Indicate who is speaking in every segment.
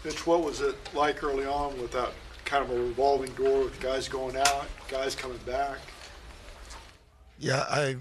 Speaker 1: Mitch, what was it like early on with that kind of a revolving door with guys going out, guys coming back?
Speaker 2: Yeah, I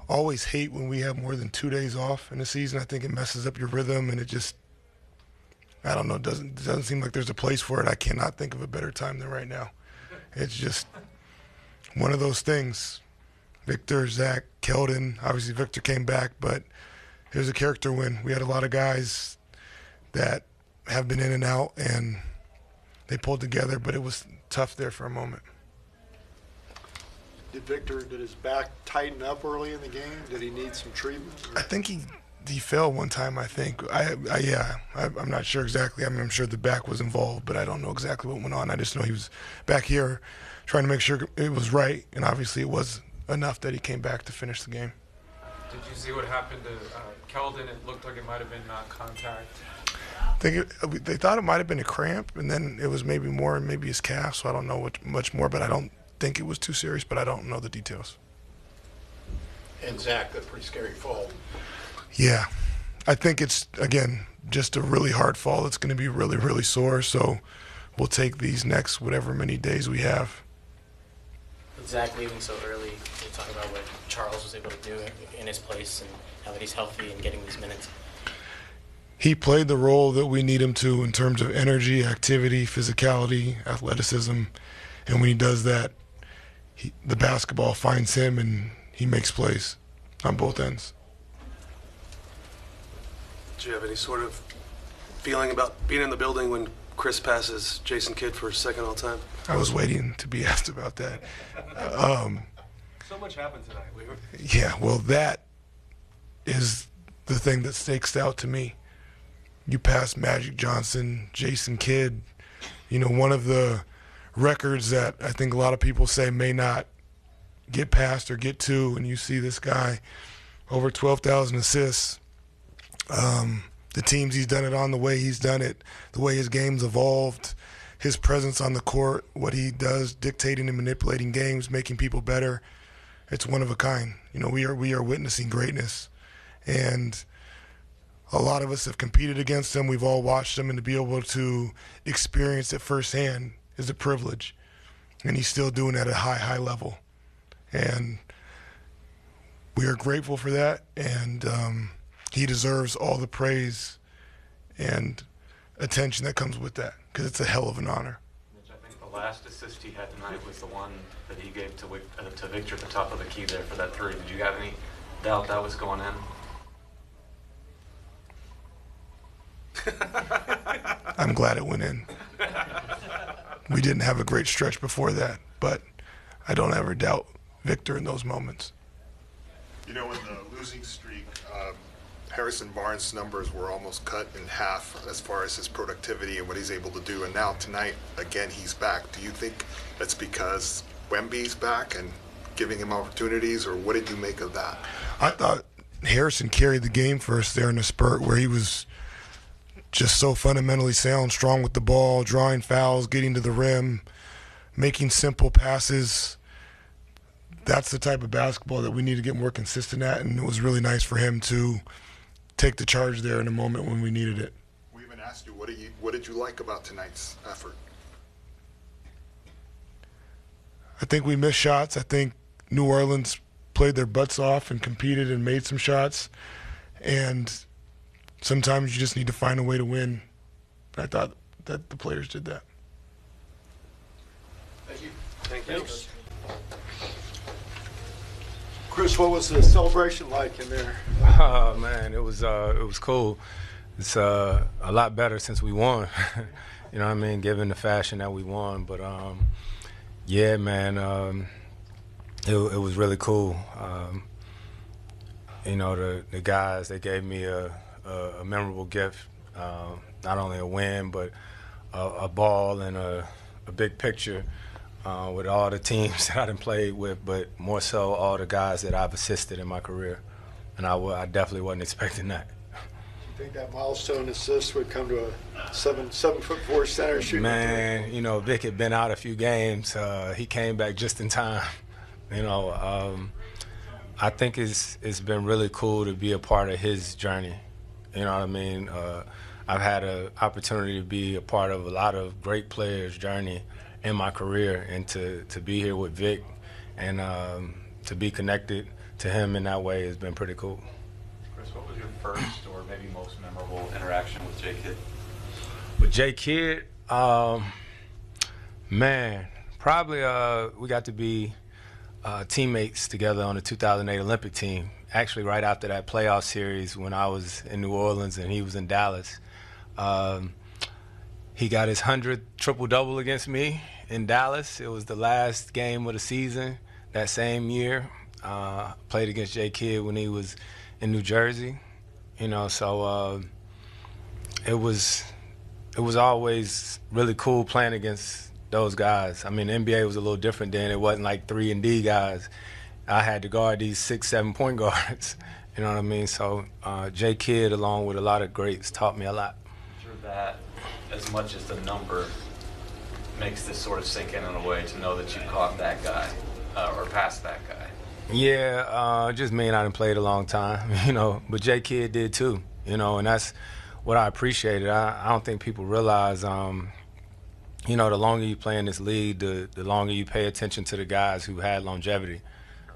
Speaker 2: always hate when we have more than 2 days off in the season. I think it messes up your rhythm, and it just, I don't know, doesn't seem like there's a place for it. I cannot think of a better time than right now. It's just one of those things. Victor, Zach, Keldon, obviously Victor came back, but it was a character win. We had a lot of guys that have been in and out, and they pulled together, but it was tough there for a moment.
Speaker 1: Did his back tighten up early in the game? Did he need some treatment?
Speaker 2: I think he fell one time, I think. I'm not sure exactly. I mean, I'm sure the back was involved, but I don't know exactly what went on. I just know he was back here trying to make sure it was right, and obviously it was enough that he came back to finish the game.
Speaker 3: Did you see what happened to Keldon? It looked like it might have been contact.
Speaker 2: They thought it might have been a cramp, and then it was maybe his calf, so I don't know much more, but I don't think it was too serious, but I don't know the details.
Speaker 4: And Zach, a pretty scary fall.
Speaker 2: Yeah. I think it's, again, just a really hard fall. It's going to be really, really sore, so we'll take these next whatever many days we have.
Speaker 5: With Zach leaving so early, can you talk about what Charles was able to do in his place and now that he's healthy and getting these minutes?
Speaker 2: He played the role that we need him to in terms of energy, activity, physicality, athleticism, and when he does that, the basketball finds him and he makes plays on both ends.
Speaker 6: Do you have any sort of feeling about being in the building when Chris passes Jason Kidd for second all time?
Speaker 2: I was waiting to be asked about that.
Speaker 3: So much happened tonight.
Speaker 2: Yeah, well, that is the thing that stakes out to me. You pass Magic Johnson, Jason Kidd, one of the records that I think a lot of people say may not get past or get to, and you see this guy over 12,000 assists. The teams he's done it on, the way he's done it, the way his game's evolved, his presence on the court, what he does, dictating and manipulating games, making people better. It's one of a kind. We are witnessing greatness, and a lot of us have competed against him. We've all watched him, and to be able to experience it firsthand is a privilege. And he's still doing it at a high level, and we are grateful for that. And he deserves all the praise and attention that comes with that, because it's a hell of an honor.
Speaker 7: Mitch, I think the last assist he had tonight was the one that he gave to Victor at the top of the key there for that three. Did you have any doubt that was going in?
Speaker 2: I'm glad it went in. We didn't have a great stretch before that, but I don't ever doubt Victor in those moments.
Speaker 8: In the losing streak, Harrison Barnes' numbers were almost cut in half as far as his productivity and what he's able to do. And now tonight, again, he's back. Do you think that's because Wemby's back and giving him opportunities, or what did you make of that?
Speaker 2: I thought Harrison carried the game for us there in the spurt where he was just so fundamentally sound, strong with the ball, drawing fouls, getting to the rim, making simple passes. That's the type of basketball that we need to get more consistent at, and it was really nice for him to take the charge there in a moment when we needed it.
Speaker 8: We even asked you, what did you like about tonight's effort?
Speaker 2: I think we missed shots. I think New Orleans played their butts off and competed and made some shots, and sometimes you just need to find a way to win. I thought that the players did that.
Speaker 6: Thank you. Thank you.
Speaker 1: Thanks. Chris, what was the celebration like in there?
Speaker 3: Oh man, it was cool. It's a lot better since we won. You know what I mean? Given the fashion that we won, but yeah, man, it was really cool. The guys, they gave me a memorable gift, not only a win, but a ball and a big picture with all the teams that I done played with, but more so all the guys that I've assisted in my career. And I definitely wasn't expecting that.
Speaker 1: Do you think that milestone assist would come to a 7'4" center shooting?
Speaker 3: Man, Vic had been out a few games. He came back just in time. I think it's been really cool to be a part of his journey. You know what I mean? I've had an opportunity to be a part of a lot of great players' journey in my career, and to be here with Vic and to be connected to him in that way has been pretty cool.
Speaker 7: Chris, what was your first or maybe most memorable interaction with J. Kidd?
Speaker 3: With J. Kidd, man, probably we got to be teammates together on the 2008 Olympic team. Actually, right after that playoff series when I was in New Orleans and he was in Dallas. He got his 100th triple-double against me in Dallas. It was the last game of the season that same year. Played against J. Kidd when he was in New Jersey. You know, so it was always really cool playing against those guys. I mean, the NBA was a little different then. It wasn't like 3-and-D guys. I had to guard these 6, 7-point guards. You know what I mean? So J. Kidd, along with a lot of greats, taught me a lot.
Speaker 7: Sure that, as much as the number makes this sort of sink in a way to know that you caught that guy or passed that guy.
Speaker 3: Yeah, just mean I done played a long time, you know, but J. Kidd did too, you know, and that's what I appreciated. I don't think people realize, you know, the longer you play in this league, the longer you pay attention to the guys who had longevity.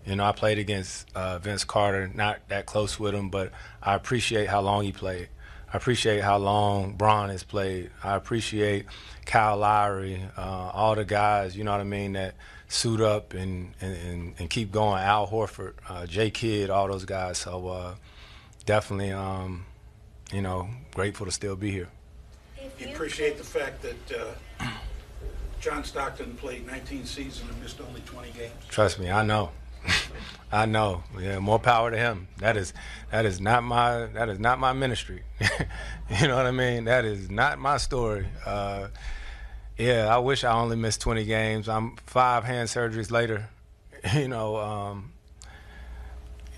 Speaker 3: You know, I played against Vince Carter, not that close with him, but I appreciate how long he played. I appreciate how long Bron has played. I appreciate Kyle Lowry, all the guys, you know what I mean, that suit up and keep going. Al Horford, J. Kidd, all those guys. So definitely, you know, grateful to still be here.
Speaker 4: You appreciate the fact that John Stockton played 19 seasons and missed only 20 games?
Speaker 3: Trust me, I know. I know. Yeah, more power to him. That is not my ministry. You know what I mean? That is not my story. Yeah, I wish I only missed 20 games. I'm 5 hand surgeries later. You know,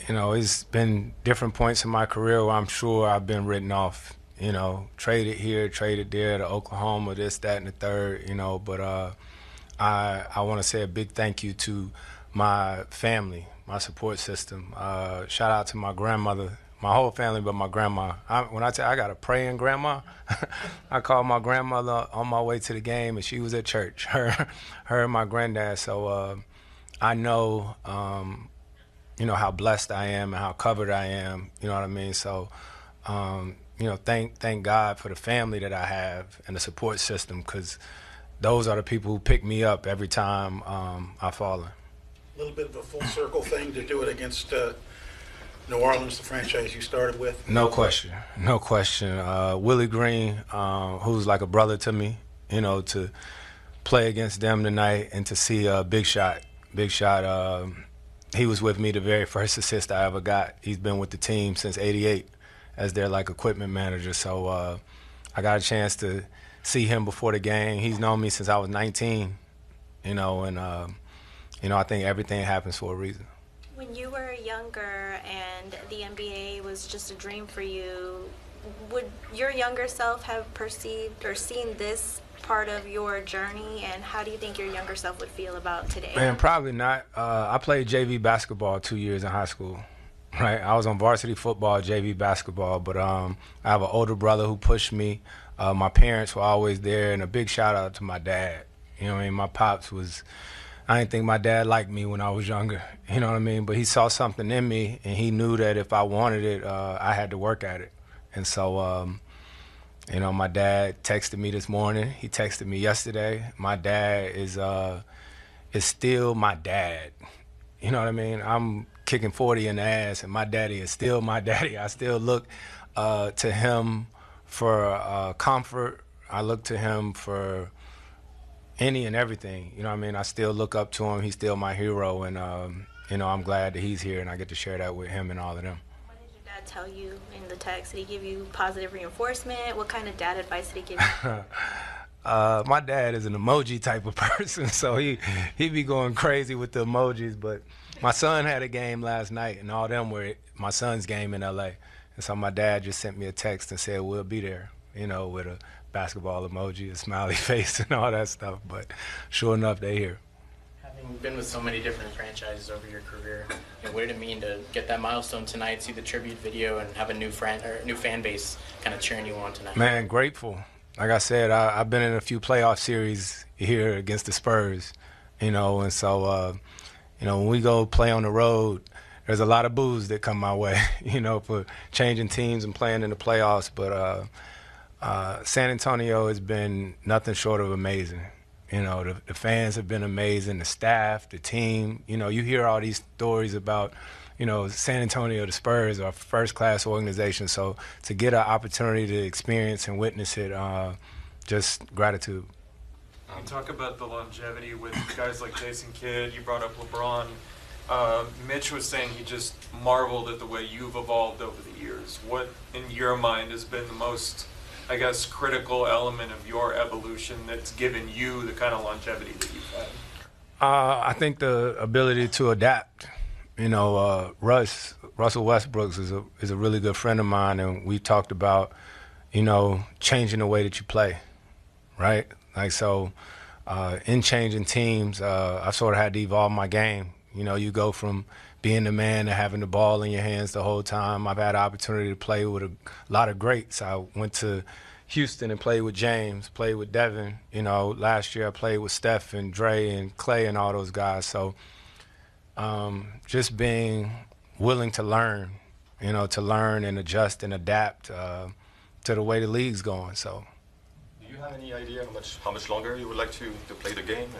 Speaker 3: it's been different points in my career where I'm sure I've been written off. You know, traded here, traded there, to Oklahoma, this, that, and the third. You know, but I want to say a big thank you to my family, my support system. Shout out to my grandmother, my whole family, but my grandma. When I tell you I got a praying grandma, I called my grandmother on my way to the game, and she was at church. Her and my granddad. So I know, you know, how blessed I am and how covered I am. You know what I mean? So, you know, thank God for the family that I have and the support system, because those are the people who pick me up every time I fall in.
Speaker 4: A little bit of a full circle thing to do it against New Orleans, the franchise you started with?
Speaker 3: No question, no question. Willie Green, who's like a brother to me, you know, to play against them tonight and to see Big Shot. He was with me the very first assist I ever got. He's been with the team since '88 as their like equipment manager. So I got a chance to see him before the game. He's known me since I was 19, you know, and you know, I think everything happens for a reason.
Speaker 9: When you were younger and the NBA was just a dream for you, would your younger self have perceived or seen this part of your journey, and how do you think your younger self would feel about today?
Speaker 3: Man, probably not. I played JV basketball 2 years in high school, right? I was on varsity football, JV basketball, but I have an older brother who pushed me. My parents were always there, and a big shout out to my dad. You know what I mean? My pops was... I didn't think my dad liked me when I was younger, you know what I mean? But he saw something in me, and he knew that if I wanted it, I had to work at it. And so, you know, my dad texted me this morning. He texted me yesterday. My dad is still my dad. You know what I mean? I'm kicking 40 in the ass, and my daddy is still my daddy. I still look to him for comfort. I look to him for any and everything, you know what I mean? I still look up to him. He's still my hero, and you know, I'm glad that he's here and I get to share that with him and all of them.
Speaker 9: What did your dad tell you in the text? Did he give you positive reinforcement? What kind of dad advice did he give you?
Speaker 3: My dad is an emoji type of person, so he be going crazy with the emojis, but my son had a game last night, and all them were at my son's game in LA. And so my dad just sent me a text and said, we'll be there, you know, with a basketball emoji, a smiley face, and all that stuff. But sure enough, they here.
Speaker 5: Having You've been with so many different franchises over your career. What did it mean to get that milestone tonight, see the tribute video, and have a new fan base kind of cheering you on tonight?
Speaker 3: Man, grateful. Like I said, I've been in a few playoff series here against the Spurs, and so, when we go play on the road, there's a lot of boos that come my way, for changing teams and playing in the playoffs. But San Antonio has been nothing short of amazing. The fans have been amazing, the staff, the team. You hear all these stories about, San Antonio, the Spurs are a first-class organization. So to get an opportunity to experience and witness it, just gratitude.
Speaker 10: You talk about the longevity with guys like Jason Kidd. You brought up LeBron. Mitch was saying he just marveled at the way you've evolved over the years. What, in your mind, has been the most, I guess, critical element of your evolution that's given you the kind of longevity that you've had?
Speaker 3: I think the ability to adapt. Russell Westbrook is a really good friend of mine, and we talked about, changing the way that you play, right? In changing teams, I sort of had to evolve my game. You go from being the man to having the ball in your hands the whole time. I've had the opportunity to play with a lot of greats. I went to Houston and played with James, played with Devin. Last year I played with Steph and Dre and Clay and all those guys. So just being willing to learn, to learn and adjust and adapt to the way the league's going. So.
Speaker 11: Do you have any idea how much longer you would like to play the game?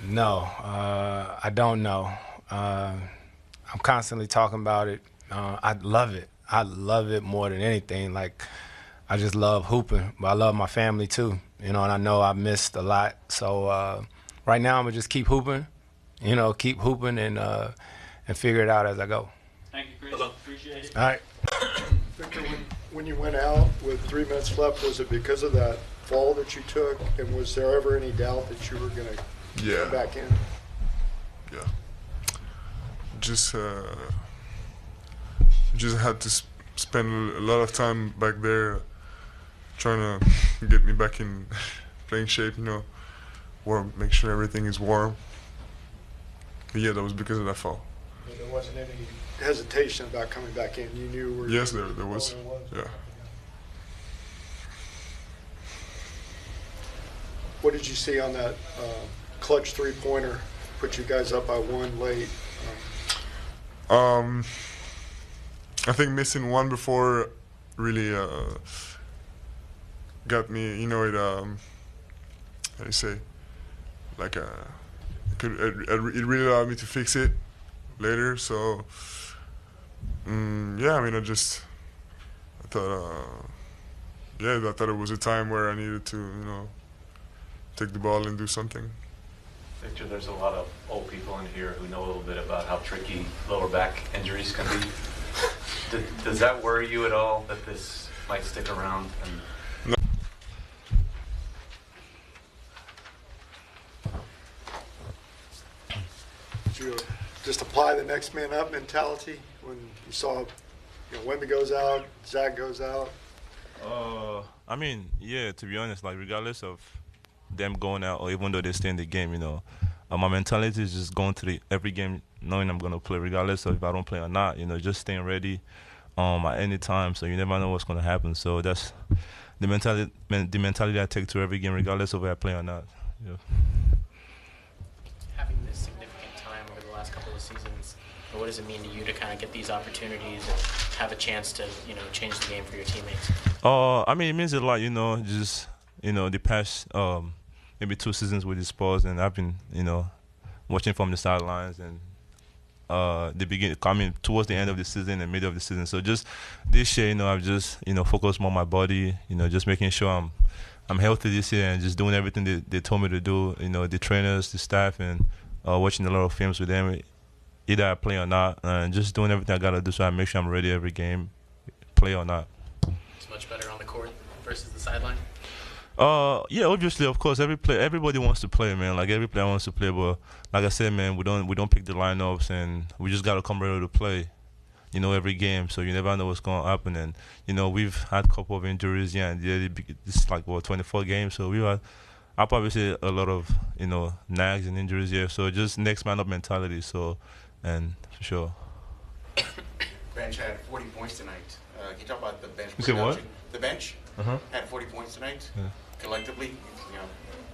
Speaker 3: No, I don't know. I'm constantly talking about it. I love it. I love it more than anything. I just love hooping, but I love my family too. And I know I missed a lot. So right now I'm gonna just keep hooping, and figure it out as I go.
Speaker 10: Thank you, Chris. Appreciate it.
Speaker 3: All right.
Speaker 1: Victor, when you went out with 3 minutes left, was it because of that fall that you took? And was there ever any doubt that you were going to come back in?
Speaker 2: Yeah. Just had to spend a lot of time back there trying to get me back in playing shape, make sure everything is warm. But yeah, that was because of that fall.
Speaker 1: There wasn't any hesitation about coming back in. You knew where.
Speaker 2: Yes, there was. Yeah.
Speaker 1: What did you see on that clutch three-pointer? Put you guys up by one late.
Speaker 2: I think missing one before really got me. It how do you say? It really allowed me to fix it later. So I thought it was a time where I needed to take the ball and do something.
Speaker 7: Victor, there's a lot of old people in here who know a little bit about how tricky lower back injuries can be. Does that worry you at all that this might stick around?
Speaker 2: No.
Speaker 1: Did you just apply the next man up mentality when you saw, Wemby goes out, Zach goes out?
Speaker 12: To be honest, regardless of them going out or even though they stay in the game, my mentality is just going to every game knowing I'm going to play regardless of if I don't play or not, just staying ready at any time, so you never know what's going to happen. So that's the mentality I take to every game regardless of if I play or not. Yeah.
Speaker 5: Having this significant time over the last couple of seasons, what does it mean to you to kind of get these opportunities and have a chance to, change the game for your teammates?
Speaker 12: It means a lot, just, the past maybe 2 seasons with the Spurs, and I've been, watching from the sidelines and towards the end of the season and middle of the season. So just this year, I've just, focused more on my body, just making sure I'm healthy this year and just doing everything they told me to do, the trainers, the staff, and watching a lot of films with them, either I play or not, and just doing everything I got to do so I make sure I'm ready every game, play or not.
Speaker 5: It's much better on the court versus the sideline?
Speaker 12: Yeah, obviously, of course, everybody wants to play, man. Every player wants to play, but like I said, man, we don't pick the lineups, and we just gotta come ready to play, every game. So you never know what's gonna happen, and we've had a couple of injuries, and it's 24 games, so we've had I'll probably say a lot of, nags and injuries here. So just next man up mentality. So, and for sure.
Speaker 13: Bench had 40 points tonight. Can you talk about the bench
Speaker 12: You said what?
Speaker 13: production? The bench had 40 points tonight,
Speaker 12: Yeah.
Speaker 13: collectively.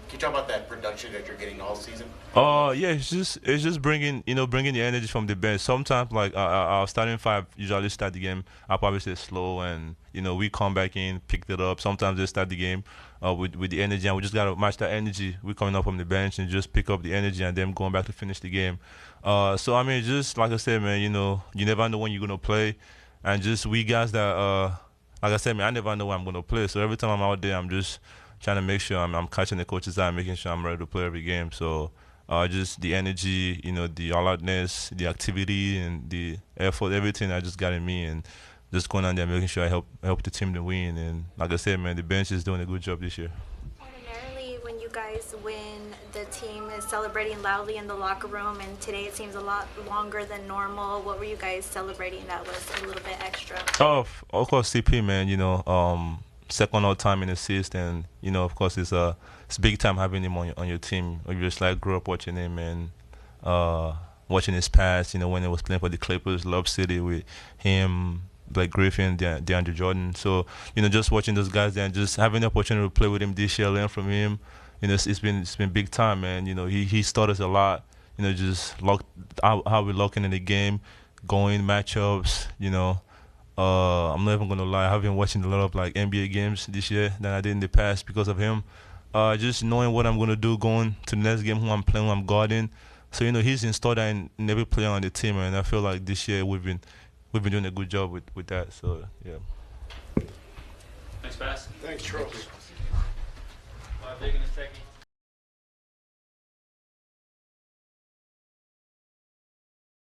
Speaker 13: Can you talk about that production that you're getting all season?
Speaker 12: Yeah, it's just bringing the energy from the bench. Sometimes like our starting five usually start the game. I'll probably say slow, and we come back in, picked it up. Sometimes they start the game with the energy, and we just gotta match that energy. We're coming up from the bench and just pick up the energy, and then going back to finish the game. So I mean, just like I said, man, you never know when you're gonna play, and just we guys that like I said, man, I never know when I'm gonna play. So every time I'm out there, I'm just trying to make sure I'm catching the coach's eye, making sure I'm ready to play every game. So just the energy, the all-outness, the activity, and the effort, everything I just got in me, and just going on there making sure I help the team to win. And like I said, man, the bench is doing a good job this year.
Speaker 9: Ordinarily, when you guys win, the team is celebrating loudly in the locker room, and today it seems a lot longer than normal. What were you guys celebrating that was a little bit extra?
Speaker 12: Oh, of course, CP, man, second all time in assist, and of course it's big time having him on your team. You just like grew up watching him and watching his past. When he was playing for the Clippers, Love City with him, Blake Griffin, DeAndre Jordan. So just watching those guys there and just having the opportunity to play with him this year, learn from him. It's been big time, man. He taught us a lot. Just how we're locking in the game, going matchups. I'm not even gonna lie. I've been watching a lot of like NBA games this year than I did in the past because of him. Just knowing what I'm gonna do going to the next game, who I'm playing, who I'm guarding. So he's installed that in every player on the team, and I feel like this year we've been doing a good job with that. So yeah.
Speaker 10: Thanks, Bass.
Speaker 1: Thanks, Charles.
Speaker 10: Big in the second.